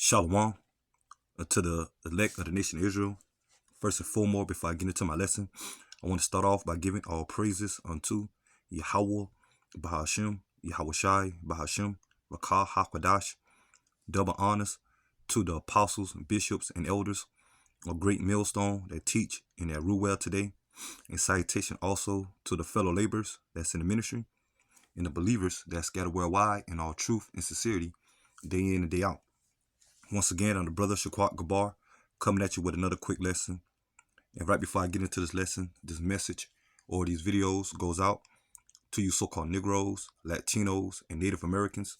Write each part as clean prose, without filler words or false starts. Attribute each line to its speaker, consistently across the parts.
Speaker 1: Shalom to the elect of the nation of Israel. First and foremost, before I get into my lesson, I want to start off by giving all praises unto Yahweh, Bahashim, Yahweh Shai, Bahashim, Rakah HaKadash. Double honors to the apostles, bishops, and elders, a great millstone that teach and that rule well today. And salutation also to the fellow laborers that's in the ministry and the believers that scatter worldwide in all truth and sincerity, day in and day out. Once again, I'm the brother Shaquat Gabar, coming at you with another quick lesson. And right before I get into this lesson, this message or these videos goes out to you so-called Negroes, Latinos, and Native Americans,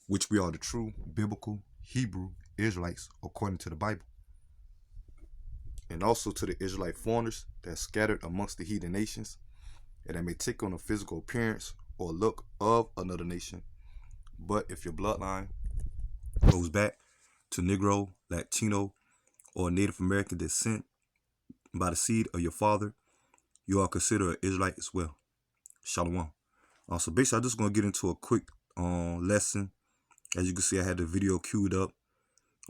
Speaker 1: which we are the true biblical Hebrew Israelites according to the Bible. And also to the Israelite foreigners that are scattered amongst the heathen nations and that may take on a physical appearance or look of another nation. But if your bloodline goes back to Negro, Latino, or Native American descent by the seed of your father, you are considered an Israelite as well. Shalom. So basically, I'm just going to get into a quick lesson. As you can see, I had the video queued up,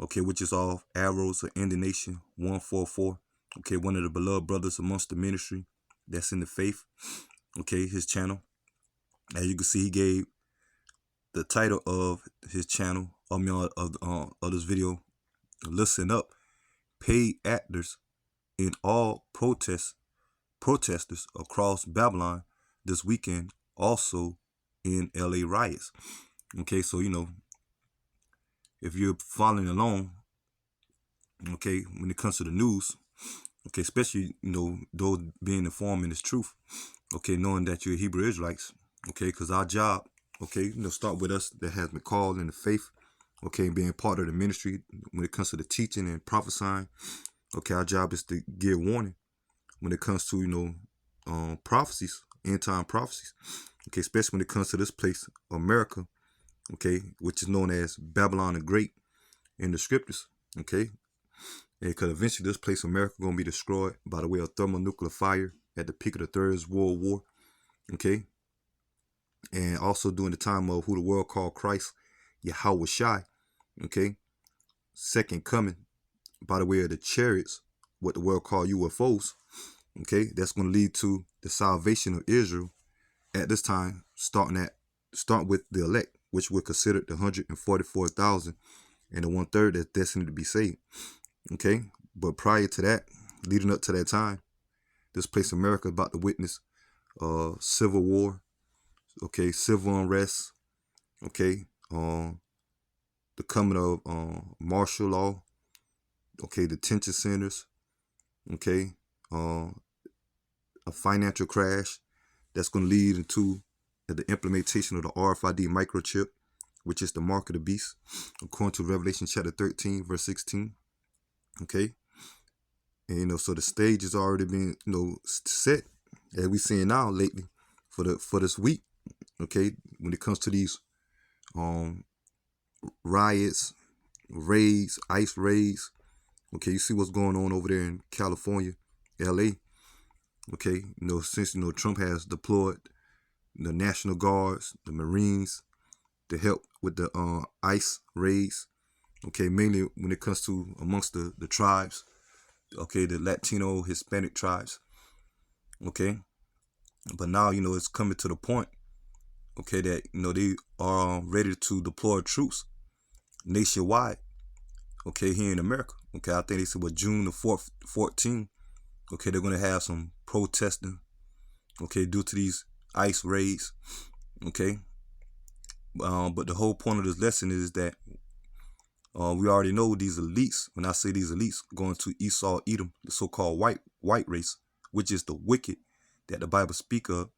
Speaker 1: okay, which is all Arrows of End the Nation 144. Okay, one of the beloved brothers amongst the ministry that's in the faith. Okay, his channel. As you can see, he gave the title of his channel, of this video, Listen Up, Paid Actors in All Protesters across Babylon this weekend, also in LA riots. Okay, so if you're following along, okay, when it comes to the news, okay, especially those being informed in this truth, okay, knowing that you're Hebrew Israelites, okay, because our job, okay, start with us that has been called in the faith, okay, being part of the ministry when it comes to the teaching and prophesying. Okay, our job is to give warning when it comes to prophecies, end time prophecies, okay, especially when it comes to this place, America, okay, which is known as Babylon the Great in the scriptures, okay, because eventually this place, America, gonna be destroyed by the way of thermonuclear fire at the peak of the Third World War, okay, and also during the time of who the world called Christ, Yahweh Shai, okay, second coming by the way of the chariots, what the world called UFOs, okay, that's going to lead to the salvation of Israel at this time, start with the elect, which were considered the 144,000 and the 1/3 that's destined to be saved. Okay, but prior to that, leading up to that time, this place America about to witness civil war, okay, civil unrest, okay, the coming of martial law, okay, detention centers, okay, a financial crash that's going to lead into the implementation of the RFID microchip, which is the mark of the beast, according to Revelation chapter 13, verse 16. Okay, and so the stage has already been set, as we seeing now lately for this week. Okay, when it comes to these riots, raids, ICE raids. Okay, you see what's going on over there in California, LA. Okay, since Trump has deployed the National Guards, the Marines, to help with the ICE raids. Okay, mainly when it comes to amongst the tribes. Okay, the Latino, Hispanic tribes. Okay, but now it's coming to the point. Okay, that they are ready to deploy troops nationwide. Okay, here in America. Okay, I think they said June the 14th. Okay, they're gonna have some protesting. Okay, due to these ICE raids. Okay, but the whole point of this lesson is that we already know these elites. When I say these elites, going to Esau, Edom, the so-called white race, which is the wicked that the Bible speak of.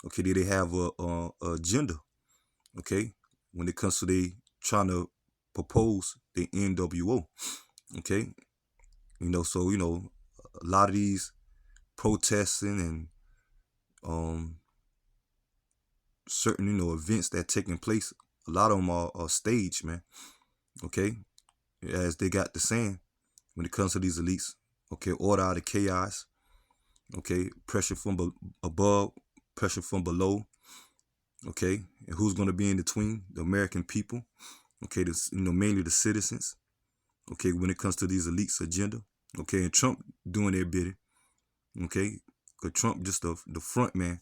Speaker 1: Okay, they have a agenda. Okay, when it comes to they trying to propose the NWO. Okay, so a lot of these protesting and certain events that taking place, a lot of them are staged, man. Okay, as they got the saying when it comes to these elites. Okay, order out of chaos. Okay, pressure from above, pressure from below. Okay, and who's going to be in between? The American people. Okay, mainly the citizens. okay, when it comes to these elites' agenda, okay, and Trump doing their bidding, okay, because Trump just the front man,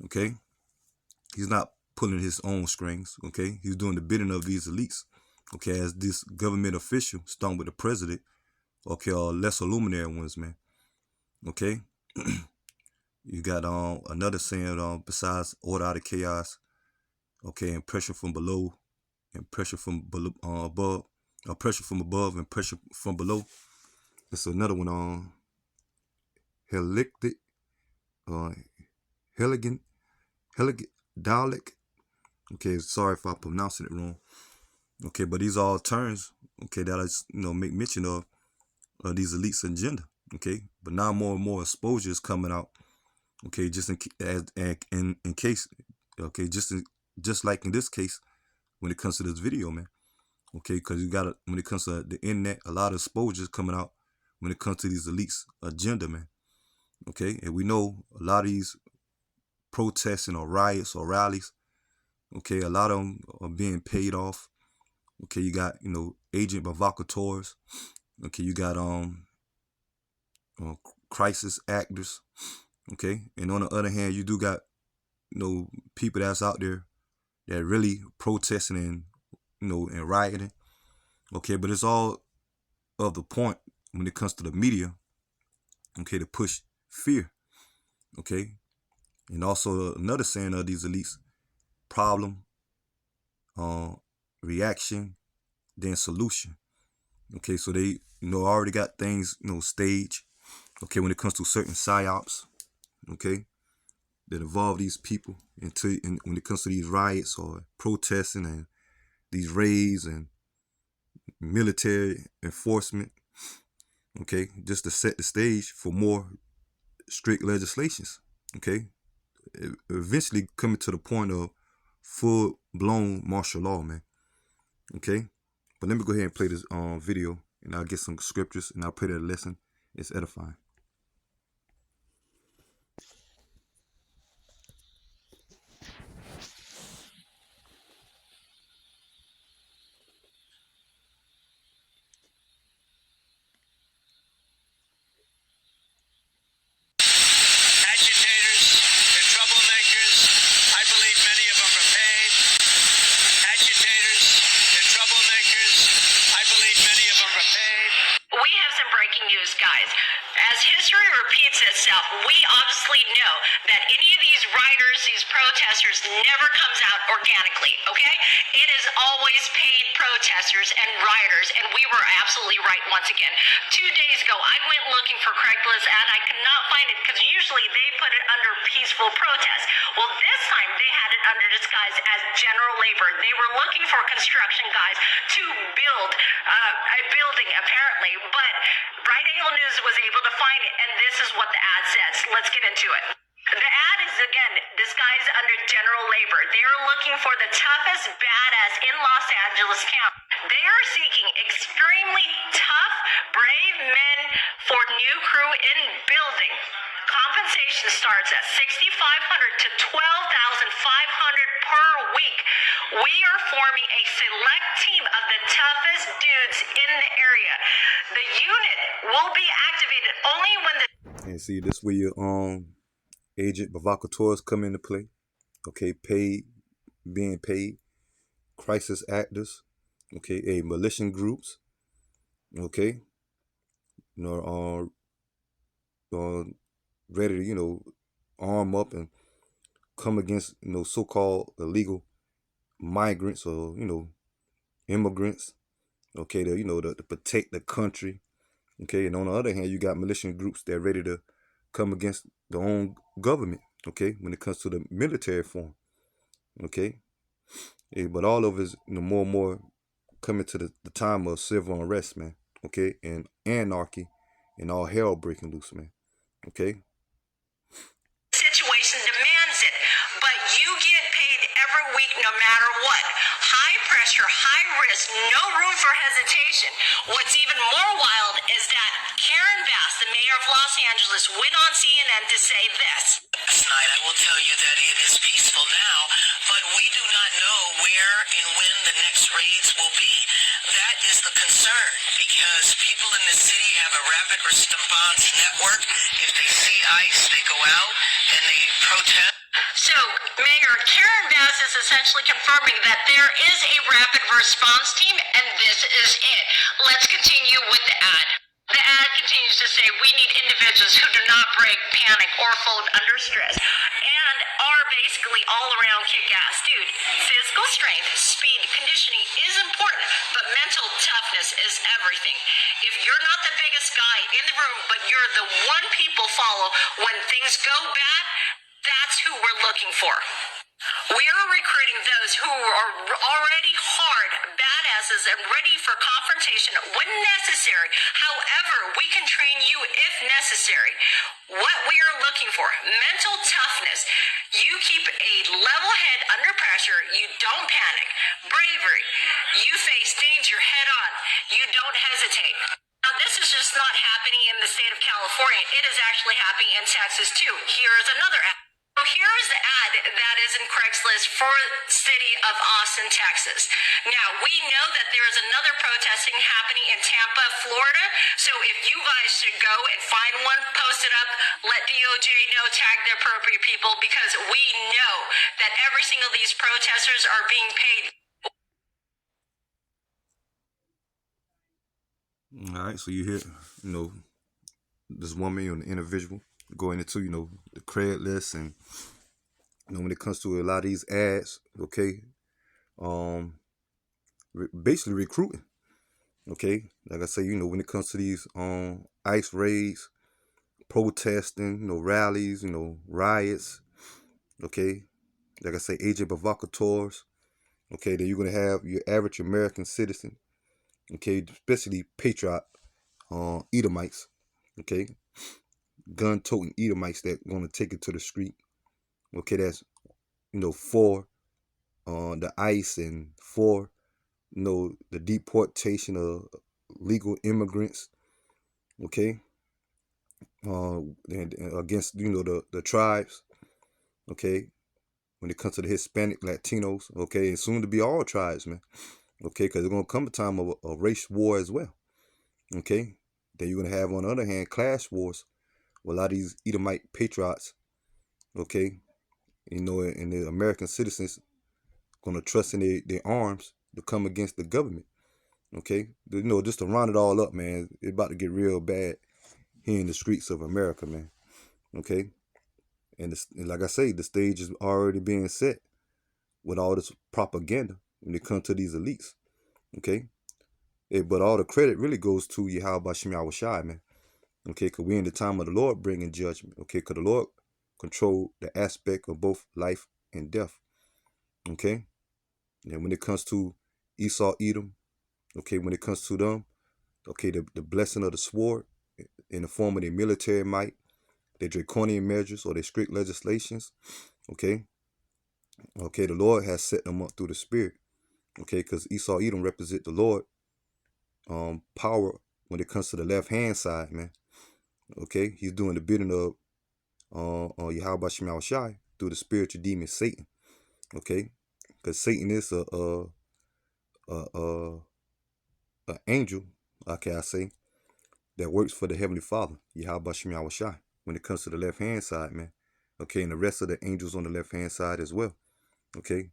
Speaker 1: okay, he's not pulling his own strings, okay, he's doing the bidding of these elites, okay, as this government official, starting with the president, okay, or lesser luminary ones, man, okay. You got another saying besides order out of chaos, okay, and pressure from below, and pressure from below, above, pressure from above and pressure from below. It's another one helictic, Heligin, Dalek. Okay, sorry if I'm pronouncing it wrong. Okay, but these are all terms, okay, that I make mention of these elites' agenda. Okay, but now more and more exposure is coming out. Okay, just in case, okay, just like in this case, when it comes to this video, man. Okay, because when it comes to the internet, a lot of exposure is coming out when it comes to these elites' agenda, man. Okay, and we know a lot of these protests or riots or rallies, okay, a lot of them are being paid off. Okay, you got, agent provocateurs. Okay, you got crisis actors. Okay, and on the other hand, you do got, people that's out there that really protesting and, and rioting. Okay, but it's all of the point when it comes to the media, okay, to push fear. Okay, and also another saying of these elites: problem, reaction, then solution. Okay, so they, already got things, staged. Okay, when it comes to certain psyops, okay, that involve these people and when it comes to these riots or protesting and these raids and military enforcement, okay, just to set the stage for more strict legislations, okay, eventually coming to the point of full-blown martial law, man, okay. But let me go ahead and play this video, and I'll get some scriptures, and I'll pray that the lesson is edifying.
Speaker 2: As history repeats itself, we obviously know that any of these rioters, these protesters, never comes out organically, okay? It is always paid protesters and rioters, and we were absolutely right once again. 2 days ago, I went looking for Craigslist ad. I could not find it because usually they put it under peaceful protest. Well, this time they had it under disguise as general labor. They were looking for construction guys to build a building, apparently, but Right Angle News was able to find it, and this is what the ad says. Let's get into it. The ad is, again, disguised under general labor. They are looking for the toughest badass in Los Angeles County. They are seeking extremely tough, brave men for new crew in building. Compensation starts at $6,500 to $12,500 per week. We are forming a select team of the toughest dudes in the area. The unit will be activated only when the...
Speaker 1: And see, this where your agent provocateurs come into play. Okay, being paid, crisis actors, okay, militia groups, okay, ready to, arm up and come against, so-called illegal migrants or, immigrants, okay, to protect the country, okay, and on the other hand, you got militia groups that are ready to come against their own government, okay, when it comes to the military form, okay, but all of it is, more and more coming to the time of civil unrest, man, okay, and anarchy and all hell breaking loose, man, okay.
Speaker 2: Situation demands it, but you get paid every week no matter what. High pressure, high risk, no room for hesitation. What's even more wild is that Karen Bass, the mayor of Los Angeles, went on CNN to say this.
Speaker 3: Last night, I will tell you that it is peaceful now, but we do not know where and when the next raids will be. That is the concern, because people in the city have a rapid response network. If they see ICE, they go out and they protest.
Speaker 2: So, Mayor, Karen Bass is essentially confirming that there is a rapid response team, and this is it. Let's continue with the ad. The ad continues to say we need individuals who do not break, panic, or fold under stress, and are basically all around kick-ass. Dude, physical strength, speed, conditioning is important, but mental toughness is everything. If you're not the biggest guy in the room, but you're the one people follow when things go bad, that's who we're looking for. We are recruiting those who are already hard badasses and ready for confrontation when necessary. However, we can train you if necessary. What we are looking for, mental toughness. You keep a level head under pressure. You don't panic. Bravery. You face danger head on. You don't hesitate. Now, this is just not happening in the state of California. It is actually happening in Texas, too. Here is another ad. So here's the ad that is in Craigslist for city of Austin, Texas. Now, we know that there is another protesting happening in Tampa, Florida. So if you guys should go and find one, post it up, let DOJ know, tag the appropriate people, because we know that every single of these protesters are being paid.
Speaker 1: All right, so you hear, this woman, an individual going into, the Craigslist, and when it comes to a lot of these ads, okay, basically recruiting, okay, like I say, when it comes to these ICE raids, protesting, rallies, riots, okay, like I say, agent provocateurs, okay, then you're gonna have your average American citizen, okay, especially patriot Edomites, okay, gun-toting Edomites that want to take it to the street, okay, that's, for the ICE and for, the deportation of legal immigrants, okay, and against, the tribes, okay, when it comes to the Hispanic, Latinos, okay, and soon to be all tribes, man, okay, because there's going to come a time of a race war as well, okay, then you're going to have, on the other hand, class wars with a lot of these Edomite patriots, okay, and the American citizens going to trust in their arms to come against the government, okay, just to round it all up, man, it's about to get real bad here in the streets of America, man, okay, and like I say, the stage is already being set with all this propaganda when it comes to these elites, okay, but all the credit really goes to Yahweh Shem Yahushai, man, okay, because we're in the time of the Lord bringing judgment, okay, because the Lord control the aspect of both life and death, okay, and when it comes to Esau, Edom, okay, when it comes to them, okay, the blessing of the sword in the form of their military might, their draconian measures or their strict legislations, okay, the Lord has set them up through the Spirit, okay, because Esau, Edom represent the Lord power when it comes to the left-hand side, man, okay, he's doing the bidding of Yahweh Shem Yahushai through the spiritual demon Satan, okay, because Satan is a angel, okay, I say, that works for the Heavenly Father, Yahweh Shem Yahushai, when it comes to the left-hand side, man, okay, and the rest of the angels on the left-hand side as well, okay,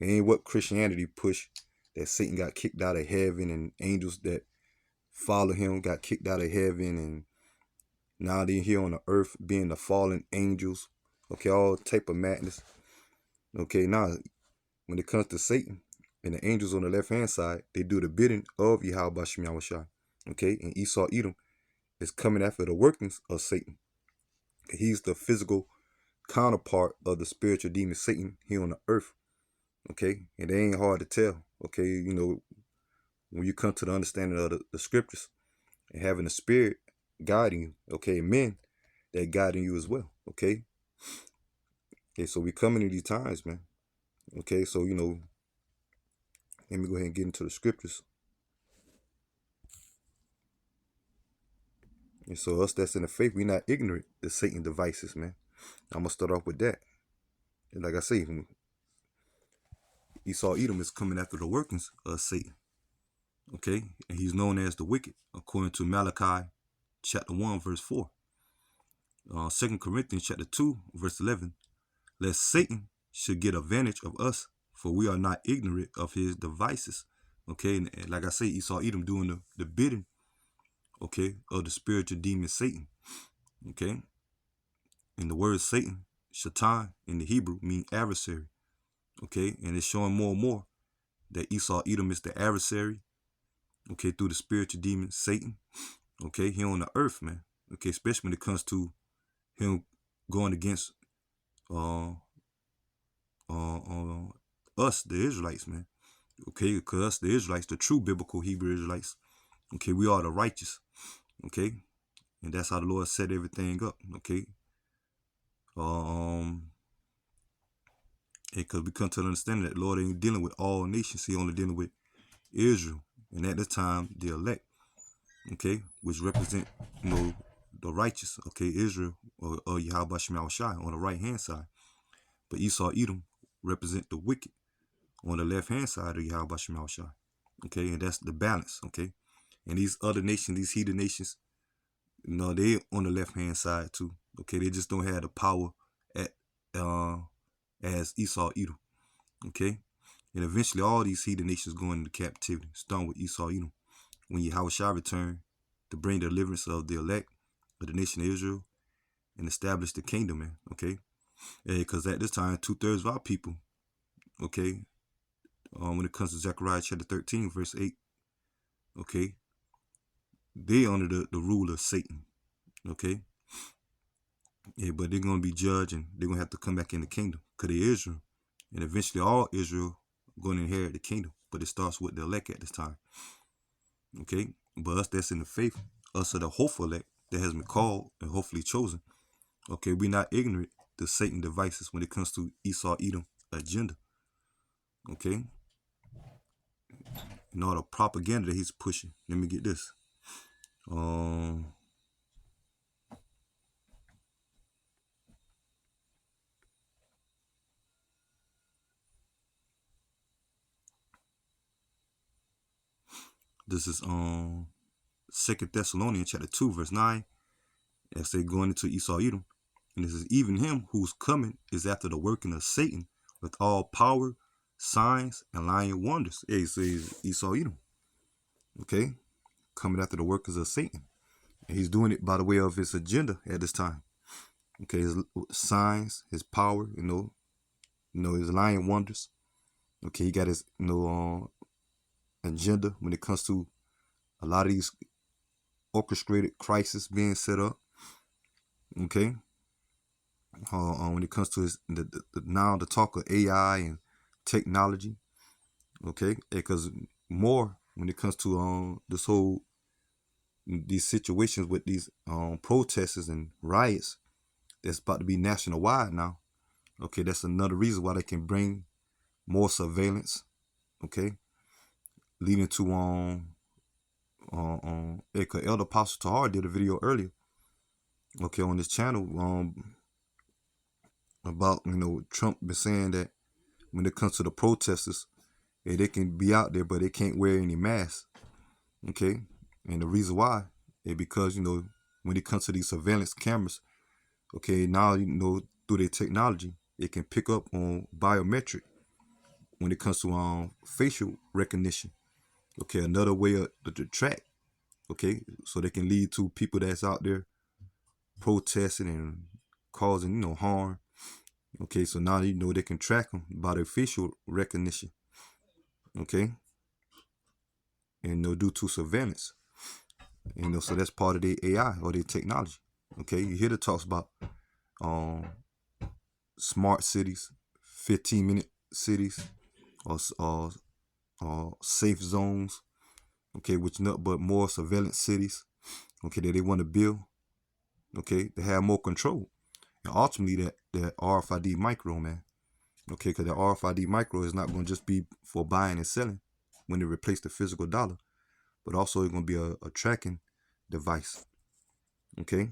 Speaker 1: it ain't what Christianity push, that Satan got kicked out of heaven and angels that follow him got kicked out of heaven, and now they're here on the earth being the fallen angels, okay, all type of madness, okay, now, when it comes to Satan and the angels on the left-hand side, they do the bidding of Yahweh Shem Yahushai, okay, and Esau, Edom is coming after the workings of Satan. He's the physical counterpart of the spiritual demon Satan here on the earth, okay, and it ain't hard to tell, okay, when you come to the understanding of the scriptures and having the Spirit guiding you, okay, men that guiding you as well, okay, so we coming in these times, man, okay, so, let me go ahead and get into the scriptures. And so us that's in the faith, we not ignorant to Satan devices, man. I'm going to start off with that. And like I say, Esau Edom is coming after the workings of Satan. Okay, and he's known as the wicked, according to Malachi chapter 1, verse 4. 2 Corinthians chapter 2, verse 11. Lest Satan should get advantage of us, for we are not ignorant of his devices. Okay, and like I say, Esau Edom doing the bidding, okay, of the spiritual demon Satan. Okay, and the word Satan, Shaitan, in the Hebrew, mean adversary. Okay, and it's showing more and more that Esau Edom is the adversary, okay, through the spiritual demon Satan. Okay, here on the earth, man. Okay, especially when it comes to him going against us, the Israelites, man. Okay, because us, the Israelites, the true biblical Hebrew Israelites, okay, we are the righteous. Okay, and that's how the Lord set everything up. Okay, because we come to understand that the Lord ain't dealing with all nations; He only dealing with Israel, and at the time, the elect. Okay, which represent, the righteous. Okay, Israel or Yahweh Shema Shai on the right hand side, but Esau Edom represent the wicked on the left hand side of Yahweh Shema Shai. Okay, and that's the balance. Okay, and these other nations, these heathen nations, they on the left hand side too. Okay, they just don't have the power as Esau Edom. Okay, and eventually all these heathen nations go into captivity, starting with Esau Edom, when Yahweh Shai return to bring the deliverance of the elect of the nation of Israel and establish the kingdom, man. Okay, because at this time 2/3 of our people, okay, when it comes to Zechariah chapter 13 verse 8, okay, they under the rule of Satan. Okay, but they're gonna be judged and they're gonna have to come back in the kingdom because they're Israel, and eventually all Israel going to inherit the kingdom, but it starts with the elect at this time. Okay, but us that's in the faith, us are the hopeful elect that has been called and hopefully chosen. Okay, we're not ignorant to Satan devices when it comes to Esau Edom agenda. Okay, and all the propaganda that he's pushing. Let me get this. This is 2 Thessalonians chapter 2 verse 9. As they going into Esau Edom, and this is even him who's coming is after the working of Satan with all power, signs, and lying wonders. Yeah, he says Esau Edom. Okay, coming after the workers of Satan, and he's doing it by the way of his agenda at this time. Okay, his signs, his power, his lying wonders. Okay, he got his agenda when it comes to a lot of these orchestrated crises being set up. Okay, when it comes to his now the talk of AI and technology. Okay, because more when it comes to these situations with these protests and riots that's about to be national wide now. Okay, that's another reason why they can bring more surveillance. Okay, leading to Elder Apostle Tahar did a video earlier. Okay, on this channel about Trump been saying that when it comes to the protesters, they can be out there but they can't wear any masks. Okay, and the reason why is because when it comes to these surveillance cameras, okay, now through their technology it can pick up on biometric when it comes to facial recognition. Okay, another way to track. Okay, so they can lead to people that's out there protesting and causing harm. Okay, so now they can track them by their facial recognition. Okay, and due to surveillance. So that's part of the AI or the technology. Okay, you hear the talks about smart cities, 15-minute cities, or safe zones. Okay, which not but more surveillance cities. Okay, that they want to build. Okay, to have more control, and ultimately that RFID micro, man. Okay, because the RFID micro is not going to just be for buying and selling when they replace the physical dollar, but also it's going to be a tracking device. Okay,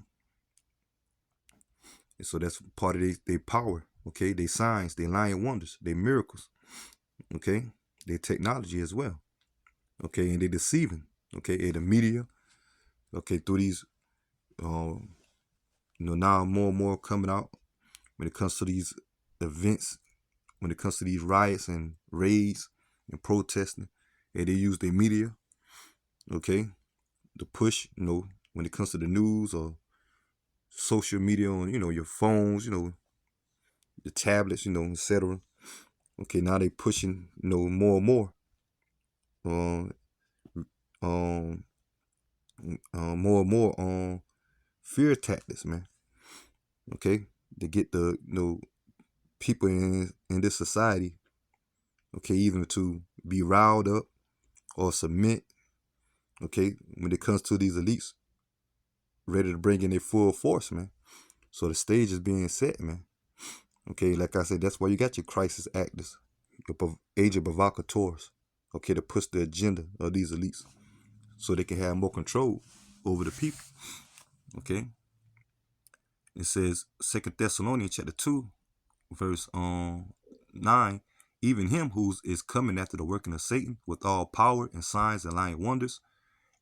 Speaker 1: and so that's part of their power. Okay, their signs, their lying wonders, their miracles. Okay, their technology as well. Okay, and they're deceiving. Okay, and the media. Okay, through these, now more and more coming out when it comes to these events, when it comes to these riots and raids and protesting, and they use their media. Okay, to push. When it comes to the news or social media on, your phones, the tablets, etc. Okay, now they pushing, more and more, um, um, more and more on fear tactics, man. Okay, to get the people in this society, okay, even to be riled up or submit. Okay, when it comes to these elites, ready to bring in their full force, man. So the stage is being set, man. Okay, like I said, that's why you got your crisis actors, your agent provocateurs, okay, to push the agenda of these elites so they can have more control over the people. Okay. It says 2 Thessalonians chapter 2, verse 9, even him who is coming after the working of Satan with all power and signs and lying wonders,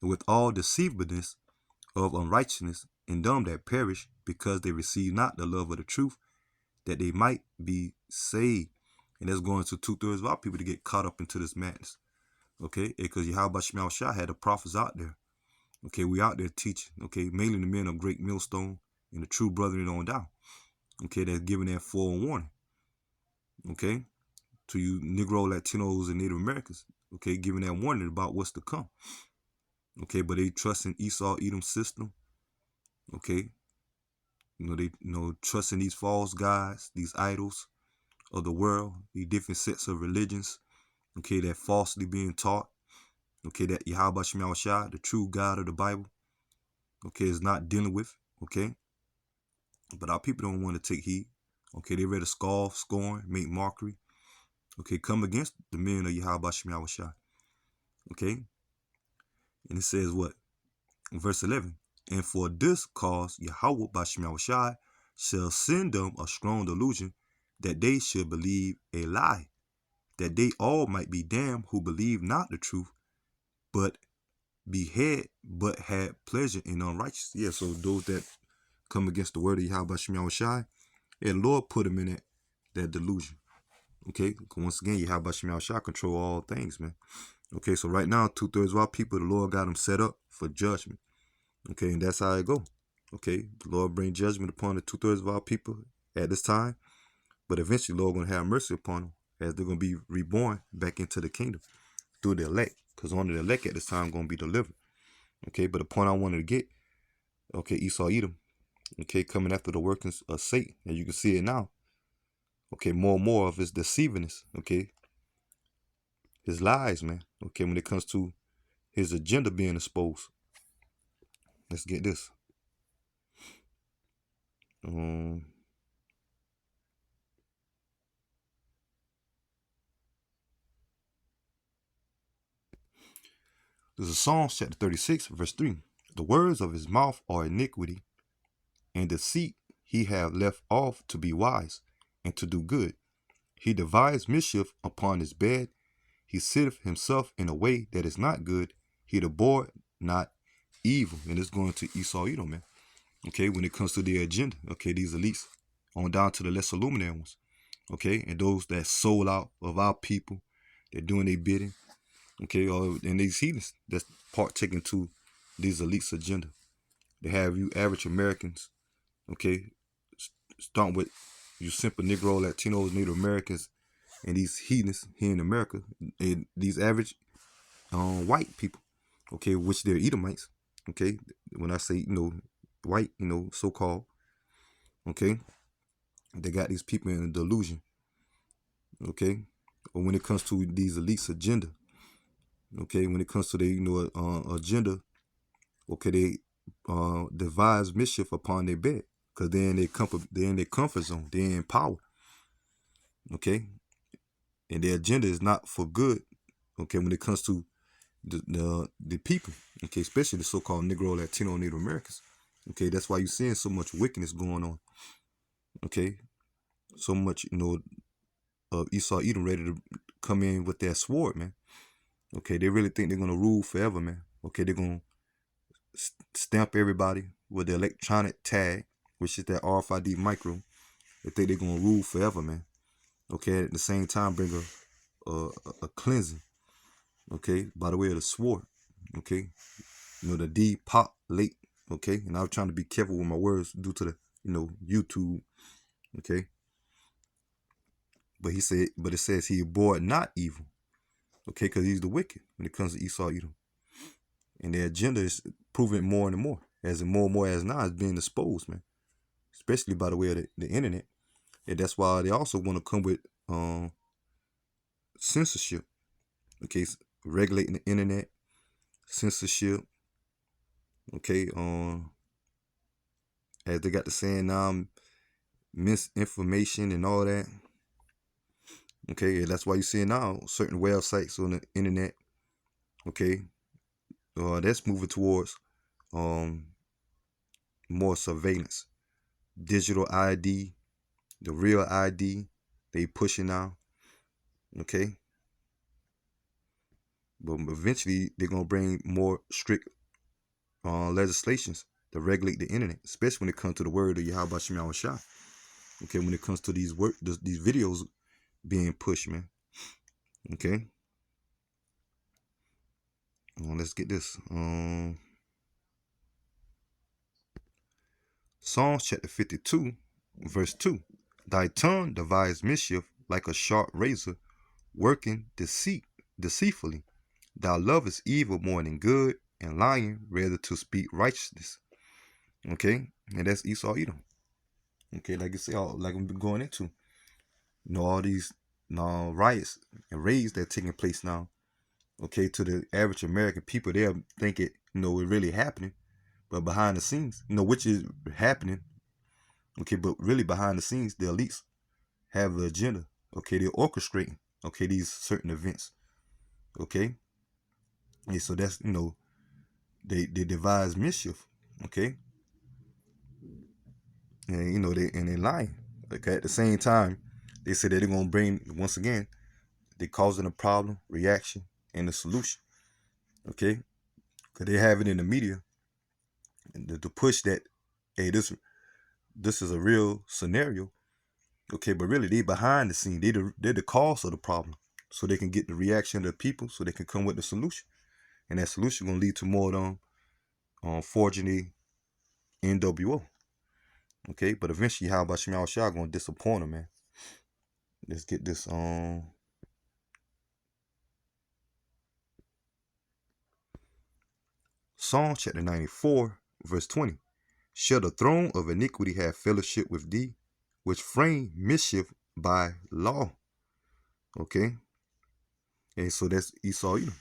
Speaker 1: and with all deceivableness of unrighteousness in them that perish, because they receive not the love of the truth, that they might be saved. And that's going to 2/3 of our people to get caught up into this madness. Okay, because Yahweh Shemel Shah had the prophets out there. Okay, we out there teaching. Okay, mainly the men of Great Millstone and the true brethren on down. Okay, that's giving that forewarning. Okay, to you Negro, Latinos, and Native Americans. Okay, giving that warning about what's to come. Okay, but they trust in Esau Edom system. Okay, they trust in these false gods, these idols of the world, these different sets of religions. Okay, that falsely being taught. Okay, that Yahweh Shemel Shah, the true God of the Bible, okay, is not dealing with. Okay, but our people don't want to take heed. Okay, they ready to scoff, scorn, make mockery. Okay, come against the men of Yahweh Shemel Shah. Okay, and it says what? Verse 11. And for this cause Yahweh Bashim Shai shall send them a strong delusion, that they should believe a lie, that they all might be damned who believe not the truth, but had pleasure in unrighteousness. Yeah, so those that come against the word of Yahweh Bashim Shai, and Lord put them in that delusion. Okay, once again, Yahweh Bashim Shai control all things, man. Okay, so right now, 2/3 of our people, the Lord got them set up for judgment. Okay, and that's how it go. Okay, the Lord bring judgment upon the 2/3 of our people at this time, but eventually the Lord going to have mercy upon them as they're going to be reborn back into the kingdom through the elect, because only the elect at this time going to be delivered. Okay, but the point I wanted to get, okay, Esau Edom, okay, coming after the workings of Satan, and you can see it now. Okay, more and more of his deceivingness, okay, his lies, man. Okay, when it comes to his agenda being exposed. Let's get this. This is Psalms chapter 36, verse 3. The words of his mouth are iniquity, and deceit he hath left off to be wise, and to do good. He devised mischief upon his bed. He sitteth himself in a way that is not good. He abhorred not evil. And it's going to Esau Edom, man. Okay, when it comes to their agenda, okay, these elites, on down to the lesser luminary ones, okay, and those that sold out of our people, they're doing their bidding, okay, and these heathens that's partaking to these elites' agenda. They have you average Americans, okay, starting with you simple Negro, Latinos, Native Americans, and these heathens here in America, and these average white people, okay, which they're Edomites, okay. When I say white, so-called, okay, they got these people in a delusion, okay. Or when it comes to these elites' agenda, okay, when it comes to their agenda, okay, they devise mischief upon their bed, because they're in their comfort zone, they're in power, okay, and their agenda is not for good, okay, when it comes to the people, okay, especially the so-called Negro, Latino, Native Americans, okay. That's why you're seeing so much wickedness going on, okay, so much of Esau Edom ready to come in with that sword, man. Okay, they really think they're gonna rule forever, man. Okay, they're gonna stamp everybody with the electronic tag, which is that RFID micro. They think they're gonna rule forever, man. Okay, at the same time bring a cleansing, okay, by the way of the sword, okay. You know, the depopulate, okay. And I was trying to be careful with my words due to the, you know, YouTube, okay. But it says he abhorred not evil, okay, because he's the wicked when it comes to Esau Edom. And their agenda is proving more and more, as more and more as now is being exposed, man. Especially by the way of the internet. And that's why they also want to come with censorship, okay, regulating the internet, censorship, okay, as they got the saying now, misinformation and all that. Okay, and that's why you see now certain websites on the internet, okay, that's moving towards more surveillance, digital ID, the real ID they pushing now, okay. But eventually they're gonna bring more strict legislations to regulate the internet, especially when it comes to the word of Yahweh Shem Yahushua. Okay, when it comes to these videos being pushed, man. Okay. Let's get this. Psalms chapter 52, verse 2. Thy tongue devised mischief like a sharp razor, working deceitfully. Thou lovest evil more than good, and lying rather to speak righteousness. Okay, and that's Esau Edom. Okay, like I say, like I'm going into, you know, all these riots and raids that are taking place now. Okay, to the average American people, they'll think it, you know, it's really happening, but behind the scenes, you know, which is happening. Okay, but really behind the scenes, the elites have the agenda. Okay, they're orchestrating, okay, these certain events. Okay, and so that's, you know, they devise mischief. Okay, and you know they're lying. Okay, at the same time, they say that they're gonna bring, once again, they're causing a problem, reaction, and a solution. Okay, because they have it in the media and to push that, hey, this is a real scenario. Okay, but really they behind the scene. They're the cause of the problem, so they can get the reaction of the people, so they can come with the solution, and that solution gonna lead to more of them forging the NWO. Okay, but eventually, how about Shem Yahushua gonna disappoint them, man? Let's get this Psalm chapter 94, verse 20. Shall the throne of iniquity have fellowship with thee, which frame mischief by law? Okay, and so that's Esau Edom,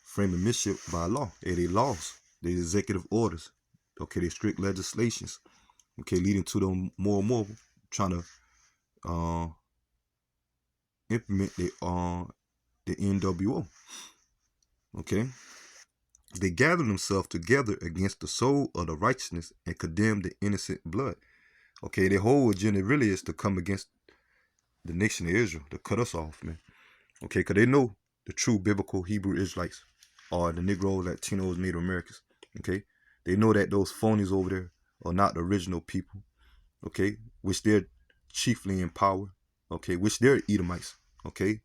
Speaker 1: framing mischief by law. They laws, they executive orders. Okay, they strict legislations. Okay, leading to them more and more trying to implement the NWO. Okay, they gather themselves together against the soul of the righteousness and condemn the innocent blood. Okay, their whole agenda really is to come against the nation of Israel, to cut us off, man. Okay, because they know the true biblical Hebrew Israelites are the Negroes, Latinos, Native Americans. Okay, they know that those phonies over there are not the original people. Okay, which they're chiefly in power. Okay, which they're Edomites. Okay,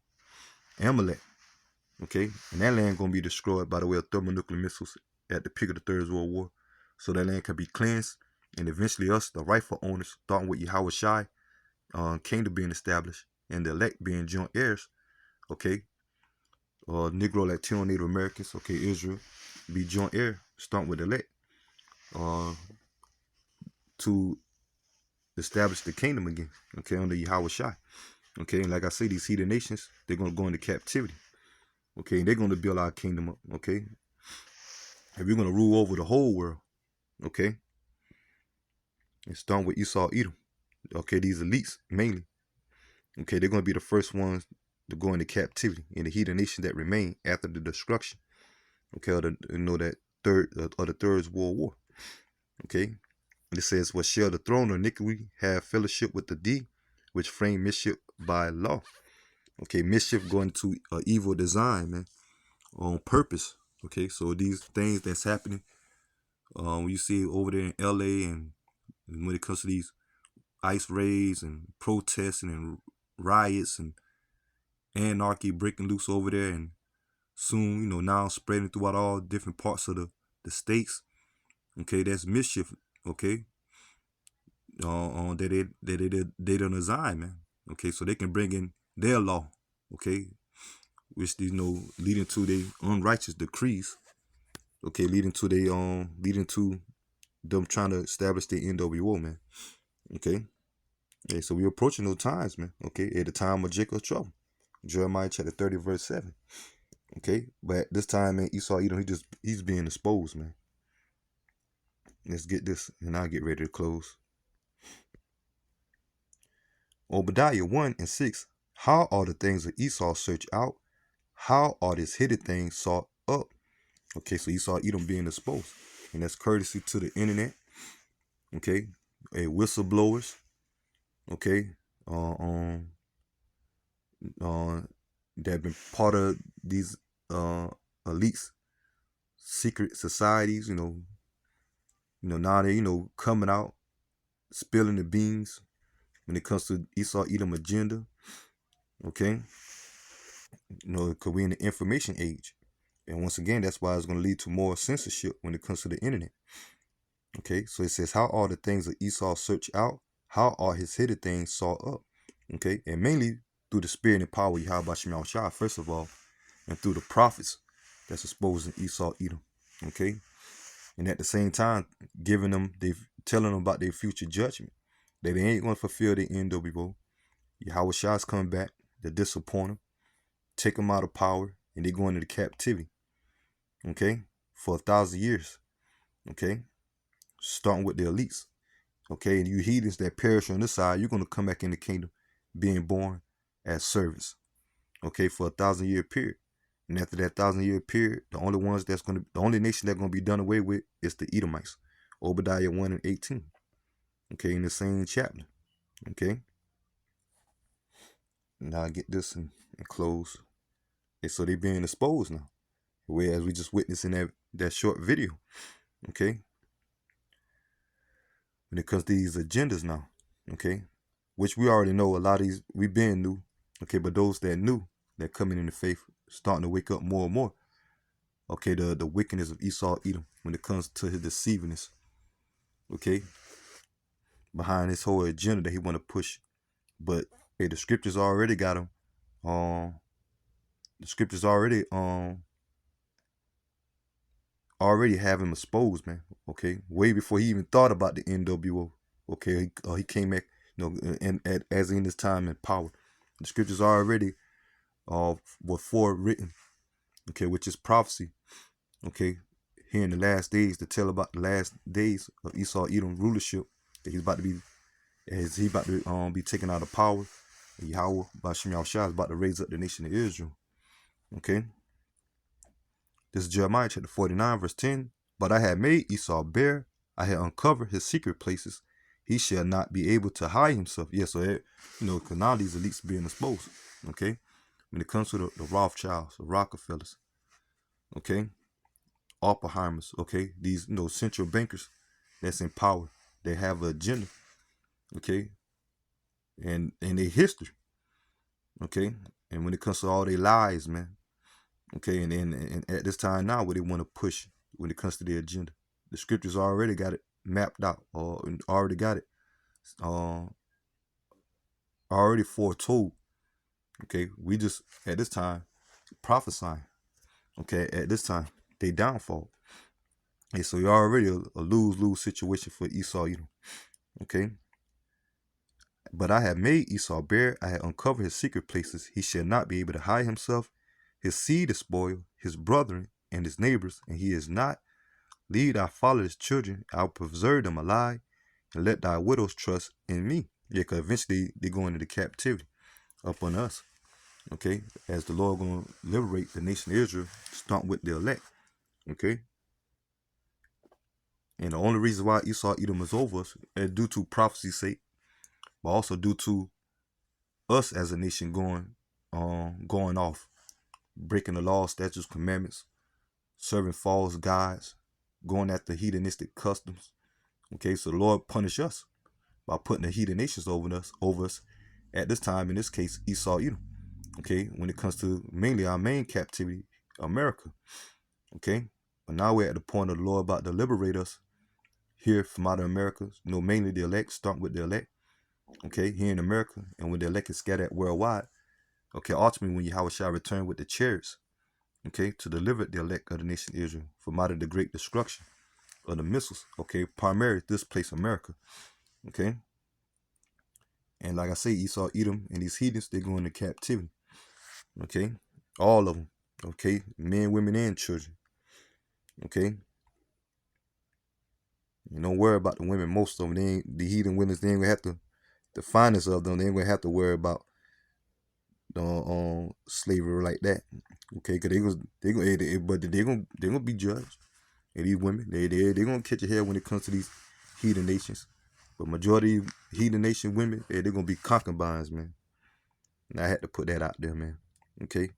Speaker 1: Amalek. Okay, and that land gonna be destroyed by the way of thermonuclear missiles at the peak of the Third World War, so that land can be cleansed, and eventually us, the rightful owners, starting with Yahweh Shai, kingdom being established, and the elect being joint heirs. Okay, Negro, Latino, Native Americans. Okay, Israel be joint heir, starting with the elect, to establish the kingdom again. Okay, under Yahweh Shai. Okay, and like I say, these heathen nations, they're gonna go into captivity. Okay, they're going to build our kingdom up, okay? And we're going to rule over the whole world, okay? And starting with Esau Edom, okay? These elites, mainly, okay? They're going to be the first ones to go into captivity in the heathen nation that remain after the destruction, okay? Of the Third World War, okay? And it says, what shall the throne of iniquity have fellowship with the thee, which frame mischief by law? Okay, mischief going to evil design, man, on purpose. Okay, so these things that's happening, you see over there in LA, and when it comes to these ice raids and protesting and riots and anarchy breaking loose over there, and soon, now spreading throughout all different parts of the states. Okay, that's mischief. Okay, they done design, man. Okay, so they can bring in their law. Okay, which leading to their unrighteous decrees. Okay, leading to them trying to establish the NWO, man. Okay, yeah, so we're approaching those times, man. Okay, at the time of Jacob's trouble, Jeremiah chapter 30 verse 7. Okay, but this time, man, Esau Edom, he's being exposed, man. Let's get this, and I'll get ready to close. Obadiah 1 and 6. How are the things of Esau searched out? How are his hidden things sought up? Okay, so Esau Edom being exposed, and that's courtesy to the internet. Okay, whistleblowers. Okay, that have been part of these elites, secret societies. Now they coming out, spilling the beans when it comes to Esau Edom agenda. Okay, because we're in the information age, and once again, that's why it's going to lead to more censorship when it comes to the internet. Okay, so it says, how are the things of Esau searched out? How are his hidden things sought up? Okay, and mainly through the spirit and power of Yahweh Shem Yahushua, first of all, and through the prophets that's exposing Esau Edom. Okay, and at the same time, telling them about their future judgment, that they ain't going to fulfill their NWO. Yahweh Shah's coming back to disappoint them, take them out of power, and they go into captivity. Okay, for 1,000 years. Okay, starting with the elites. Okay, and you heathens that perish on this side, you're going to come back in the kingdom being born as servants. Okay, for 1,000-year period. And after that 1,000-year period, the only nation that's going to be done away with is the Edomites. Obadiah 1 and 18. Okay, in the same chapter. Okay. Now I get this and close. Okay, so they being exposed now. Whereas we just witnessed in that short video. Okay. When it comes to these agendas now. Okay. Which we already know a lot of these, we've been new. Okay, but those that knew, that coming in the faith, starting to wake up more and more. Okay, the wickedness of Esau Edom when it comes to his deceivingness. Okay, behind his whole agenda that he want to push. But hey, the scriptures already got him. The scriptures already have him exposed, man. Okay, way before he even thought about the NWO. Okay, he came back, as in his time in power. The scriptures already were forewritten, okay, which is prophecy, okay, here in the last days to tell about the last days of Esau Edom rulership, that he's about to be taken out of power. And Yahweh Shem Yahushua is about to raise up the nation of Israel. Okay, this is Jeremiah chapter 49 verse 10. But I had made Esau bare, I had uncovered his secret places. He shall not be able to hide himself. Yes, so because now these elites being exposed. Okay, when it comes to the Rothschilds, the Rockefellers, okay, Oppenheimers, okay, these central bankers that's in power, they have an agenda, okay, and their history, okay, and when it comes to all their lies, man, okay, and at this time now, what they want to push when it comes to their agenda, the scriptures already got it mapped out, or already got it, already foretold. Okay, we just at this time prophesying. Okay, at this time they downfall. Okay, so you're already a lose-lose situation for Esau Edom. Okay, but I have made Esau bare, I have uncovered his secret places. He shall not be able to hide himself. His seed is spoiled, his brethren and his neighbors, and he is not. Lead thy fatherless children, I'll preserve them alive, and let thy widows trust in me. Yeah, because eventually they go into the captivity upon us. Okay, as the Lord going to liberate the nation of Israel, start with the elect. Okay, and the only reason why Esau Edom is over us is due to prophecy's sake, but also due to us as a nation going going off, breaking the law, statutes, commandments, serving false gods, going after hedonistic customs. Okay, so the Lord punished us by putting the heathen nations over us. At this time, in this case, Esau, Edom. Okay, when it comes to mainly our main captivity, America. Okay, but now we're at the point of the Lord about to liberate us here from out of America. You know, mainly the elect, starting with the elect. Okay, here in America, and when the elect is scattered worldwide. Okay, ultimately when Yahweh shall return with the chariots, okay, to deliver the elect of the nation of Israel from out of the great destruction of the missiles. Okay, primarily this place America. Okay, and like I say, Esau, Edom, and these heathens, they go into captivity. Okay, all of them. Okay, men, women, and children. Okay, you don't worry about the women. Most of them, they ain't, the heathen women, they ain't gonna have to. The finest of them, they ain't gonna have to worry about slavery like that. Okay, cause they're gonna be judged. And these women, they gonna catch a head when it comes to these heathen nations. But majority of heathen nation women, they're gonna be concubines, man. And I had to put that out there, man. Okay,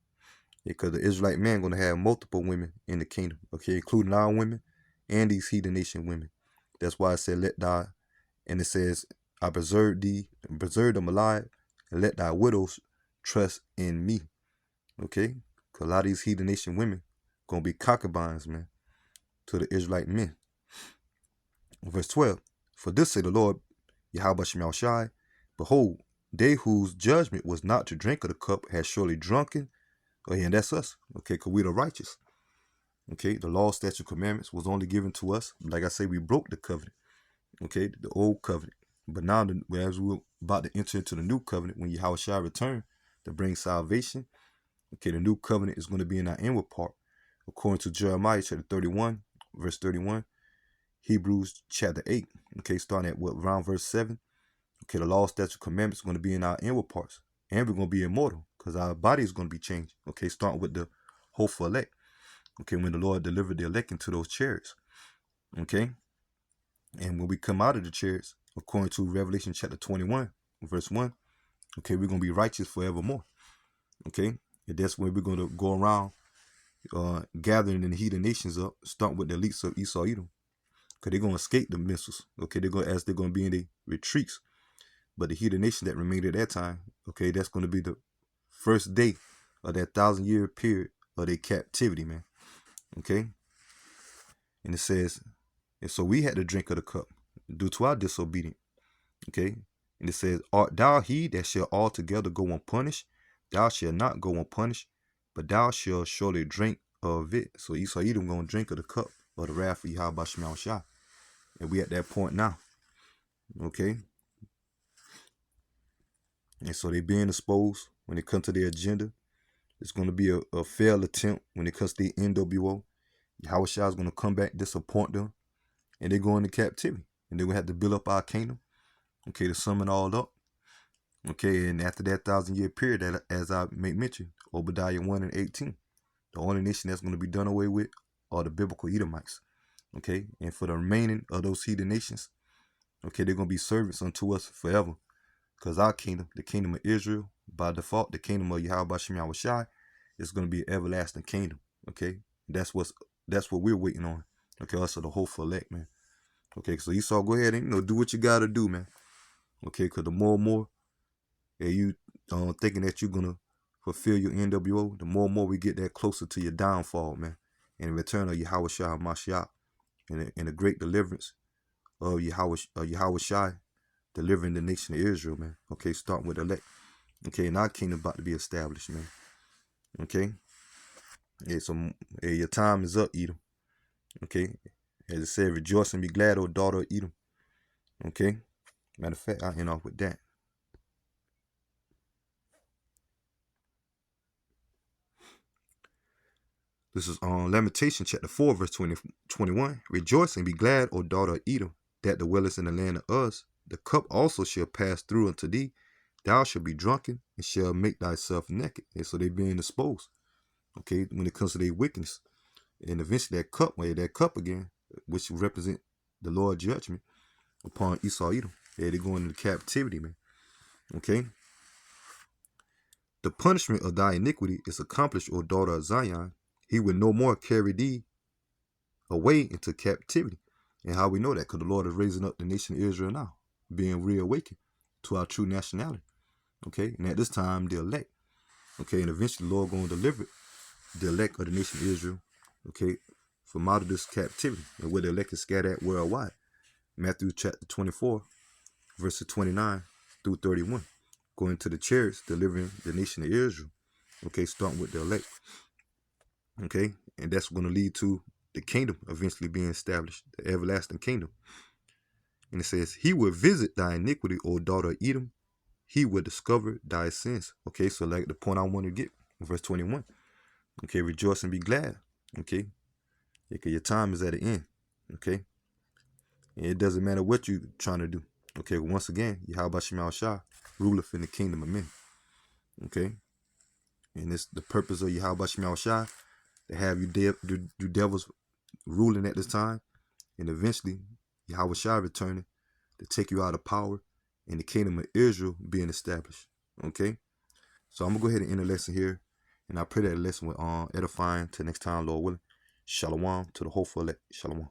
Speaker 1: because the Israelite man gonna have multiple women in the kingdom. Okay, including our women and these heathen nation women. That's why I said, let thy, and it says, I preserve them alive, and let thy widows trust in me. Okay, because a lot of these heathen nation women gonna be concubines, man, to the Israelite men. Verse 12, for this say the Lord, Yahweh Shem Shai, behold, they whose judgment was not to drink of the cup has surely drunken. Oh, yeah, and that's us. Okay, because we the righteous. Okay, the law, statute, commandments was only given to us. Like I say, we broke the covenant. Okay, the old covenant. But now, as we're about to enter into the new covenant, when Yahweh shall return to bring salvation, okay, the new covenant is going to be in our inward part. According to Jeremiah chapter 31, verse 31, Hebrews chapter 8, okay, starting at around verse 7. Okay, the law, statute, commandments are going to be in our inward parts. And we're going to be immortal because our body is going to be changed. Okay, starting with the hopeful elect. Okay, when the Lord delivered the elect into those chariots. Okay, and when we come out of the chariots, according to Revelation chapter 21, verse 1, okay, we're going to be righteous forevermore. Okay, and that's when we're going to go around gathering the heathen nations up, starting with the elites of Esau, Edom. Because they're going to escape the missiles. Okay, they're going to be in the retreats. But the heathen nation that remained at that time, okay, that's going to be the first day of that 1,000-year period of their captivity, man. Okay, and it says, and so we had to drink of the cup due to our disobedience. Okay, and it says, art thou he that shall altogether go unpunished? Thou shalt not go unpunished, but thou shalt surely drink of it. So Esau Edom going to drink of the cup of the wrath of Yahweh Shem Shai. And we at that point now. Okay, and so they being exposed when it comes to their agenda. It's going to be a failed attempt when it comes to the NWO. Yahweh Shai is going to come back, disappoint them, and they go into captivity. And then we have to build up our kingdom, okay, to sum it all up. Okay, and after that 1,000-year period, that, as I make mention, Obadiah 1 and 18, the only nation that's going to be done away with are the biblical Edomites. Okay, and for the remaining of those heathen nations, okay, they're going to be servants unto us forever. Because our kingdom, the kingdom of Israel, by default, the kingdom of Yahweh Shem Shai, is going to be an everlasting kingdom. Okay, that's what we're waiting on. Okay, also the hopeful elect, man. Okay, so Esau, go ahead and do what you gotta do, man. Okay, because the more and more you thinking that you're gonna fulfill your NWO, the more and more we get that closer to your downfall, man. And the return of Yahweh Shai Mashiach, and the great deliverance of Yahweh Shai, delivering the nation of Israel, man. Okay, starting with the elect. Okay, and our kingdom about to be established, man. Okay. Yeah, so your time is up, Edom. Okay. As it said, rejoice and be glad, O daughter of Edom. Okay. Matter of fact, I'll end off with that. This is on Lamentation chapter 4, verse 21. Rejoice and be glad, O daughter of Edom, that dwellest in the land of Uz. The cup also shall pass through unto thee. Thou shalt be drunken and shall make thyself naked. And so they being exposed. Okay, when it comes to their wickedness. And eventually that cup again, which represent the Lord's judgment upon Esau Edom. Yeah, they're going into captivity, man. Okay. the punishment of thy iniquity is accomplished, O daughter of Zion. He will no more carry thee away into captivity. And how we know that? Because the Lord is raising up the nation of Israel now, being reawakened to our true nationality. Okay, and at this time, the elect. Okay, and eventually the Lord going to deliver the elect of the nation of Israel, okay, from out of this captivity, and where the elect is scattered at worldwide. Matthew chapter 24, verses 29 through 31. Going to the chariots, delivering the nation of Israel. Okay, starting with the elect. Okay, and that's going to lead to the kingdom eventually being established, the everlasting kingdom. And it says, he will visit thy iniquity, O daughter of Edom. He will discover thy sins. Okay, so like the point I want to get, verse 21. Okay, rejoice and be glad. Okay, because your time is at the end. Okay, and it doesn't matter what you're trying to do. Okay, once again, Yahweh Shema Shah ruleth in the kingdom of men. Okay, and it's the purpose of Yahweh Shema Shah to have you devils ruling at this time, and eventually Yahweh Shah returning to take you out of power and the kingdom of Israel being established. Okay, so I'm gonna go ahead and end the lesson here, and I pray that the lesson will edifying. Till next time, Lord willing. Shalom to the hopeful elect. Shalom.